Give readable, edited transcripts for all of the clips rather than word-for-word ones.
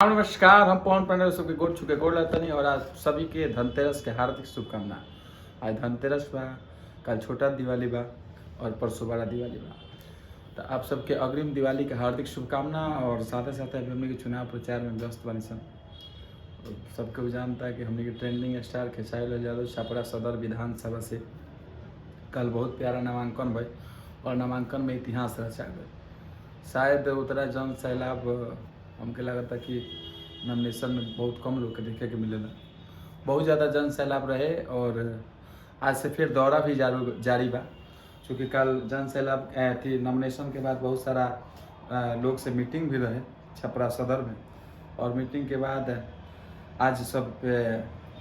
नमस्कार, हम पवन पांडे सबके गोड़ छुके गोड़ लगतनी और आज सभी के धनतेरस के हार्दिक शुभकामना। आज धनतेरस बा, कल छोटा दिवाली बा और परसों बड़ा दिवाली बा। तो आप सबके अग्रिम दिवाली के हार्दिक शुभकामना। और साथ ही अभी हमने के चुनाव प्रचार में व्यस्त बनी सन। सबके जानता है कि हमने के ट्रेंडिंग स्टार खेसारी लाल यादव छपरा सदर विधानसभा से कल बहुत प्यारा नामांकन भई और नामांकन में इतिहास रचा गए। शायद उतना जन सैलाब हमके लगता कि नॉमिनेशन में बहुत कम लोग के देखे के मिलेला। बहुत ज़्यादा जन सैलाब रहे और आज से फिर दौरा भी जारी बा। चूँकि कल जन सैलाब थी नॉमिनेशन के बाद बहुत सारा लोग से मीटिंग भी रहे छपरा सदर में। और मीटिंग के बाद आज सब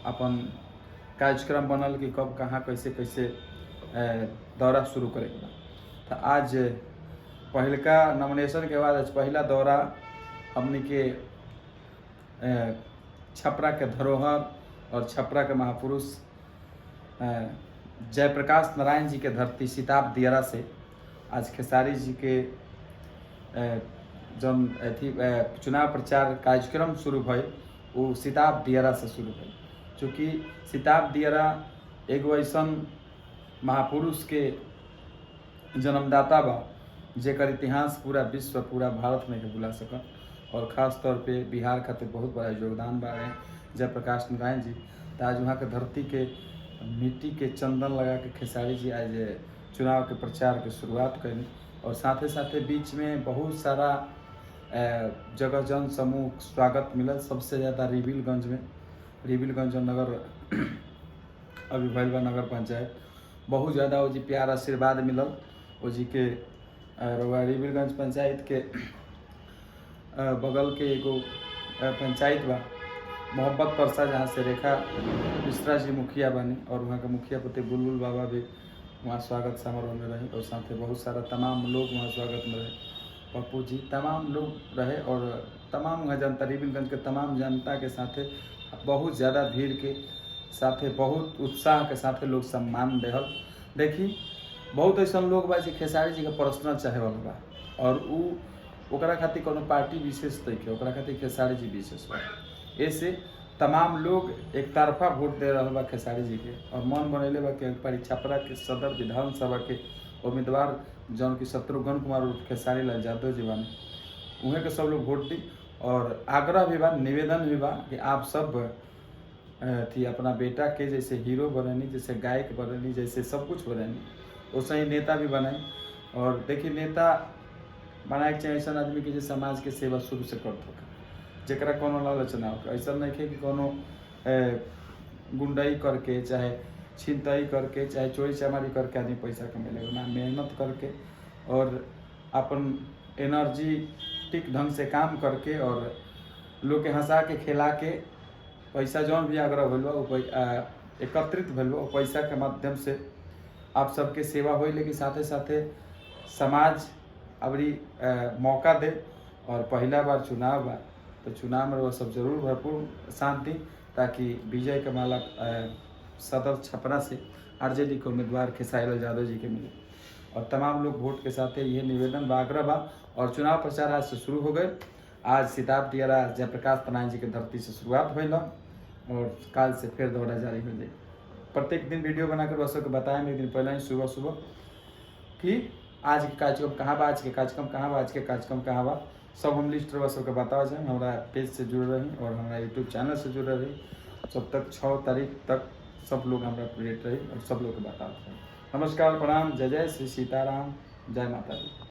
अपन कार्यक्रम बनल कि कब कहाँ कैसे कैसे दौरा शुरू करेगा। तो आज पहलका नॉमिनेशन के बाद आज पहला दौरा हमने के छपरा के धरोहर और छपरा के महापुरुष जयप्रकाश नारायण जी के धरती सिताब दियारा से आज खेसारी जी के जन अथी चुनाव प्रचार कार्यक्रम शुरू भई वो सिताब दियारा से शुरू भई। चूँकि सिताब दियारा एगो ऐसन महापुरुष के जन्मदाता बा जेकर इतिहास पूरा विश्व पूरा भारत में के बुला सकन। और ख़ास तौर पे बिहार खातिर बहुत बड़ा योगदान बा रहे जयप्रकाश नारायण जी। तो आज वहाँ के धरती के मिट्टी के चंदन लगा के खेसारी जी आज चुनाव के प्रचार के शुरुआत करी। और साथ ही बीच में बहुत सारा जगह जन समूह स्वागत मिलल। सबसे ज़्यादा रिबिलगंज नगर अभी भइल बा नगर पंचायत, बहुत ज़्यादा वो जी प्यार आशीर्वाद मिलल। वो जी के रिबिलगंज पंचायत के बगल के एगो पंचायत बा मोहब्बत परसा, जहाँ से रेखा मिश्रा जी मुखिया बनी और वहाँ के मुखिया पति बुलबुल बाबा भी वहाँ स्वागत समारोह में रहे। और साथ ही बहुत सारा तमाम लोग वहाँ स्वागत में रहे, पप्पू जी तमाम लोग रहे। और तमाम वहाँ जनता रिबिलगंज के तमाम जनता के साथ बहुत ज़्यादा भीड़ के साथ बहुत उत्साह के साथ लोग सम्मान देहल। देखी बहुत ऐसा लोग बा जी खेसारी जी के पर्सनल चाहे वाला बा और ओकरा खातिर कोनो पार्टी विशेष तरीके ओकरा खातिर खेसारी जी विशेष बा। ऐसे तमाम लोग एक तरफा वोट दे रहा बा खेसारी जी के और मन बनैले बा कि छपरा के सदर विधानसभा के उम्मीदवार जौन की शत्रुघ्न कुमार खेसारी लाल यादव जी बानी उन्हें के सब लोग वोट दी। और आग्रह भी बा, निवेदन भी बा कि आप सब थी अपना बेटा के जैसे हीरो बनेनी, जैसे गायक बनेनी, जैसे सब कुछ बनेनी, वैसे ही नेता भी बनाई। और देखिए नेता बनाए के चाहिए ऐसा आदमी के जो समाज के सेवा शुरू से करत हो, जरा कोनो लालच ना हो। ऐसा नहीं है कि कोनो गुंडाई करके चाहे छिनताई करके चाहे चोरी चमारी करके आदमी पैसा कमेलेगा ना, मेहनत करके और अपन एनर्जी ठीक ढंग से काम करके और लोग के हंसा के खिला के पैसा जौन भी आग्रह भइल बा वो एकत्रित भइल बा पैसा के माध्यम से आप सबके सेवा हो। लेकिन साथे साथे समाज अबरी मौका दे और पहला बार चुनाव बा तो चुनाव में वो सब जरूर भरपूर साथ दी ताकि विजय का माला सदर छपरा से आरजेडी के उम्मीदवार खेसारी लाल यादव जी के मिले। और तमाम लोग वोट के साथ ये निवेदन बा आग्रह बा। और चुनाव प्रचार आज से शुरू हो गए। आज सिताब दियारा जयप्रकाश नारायण जी के धरती से शुरुआत हुई और काल से फिर दौरा जारी हो जाए। प्रत्येक दिन वीडियो बनाकर बसों को बताएं एक दिन पहले ही सुबह कि आज के कार्यक्रम कहाँ बा, आज के कार्यक्रम कहाँ बा, आज के कार्यक्रम कहाँ बा, सब हम लिस्ट बसों के बतावा जाए। हमारा पेज से जुड़ रही और हमारा यूट्यूब चैनल से जुड़ रही। जब तक 6 तारीख तक सब लोग हमारा अपडेट रही और सब लोग के बताते हैं। नमस्कार, प्रणाम, जय जय श्री सीताराम, जय माता दी।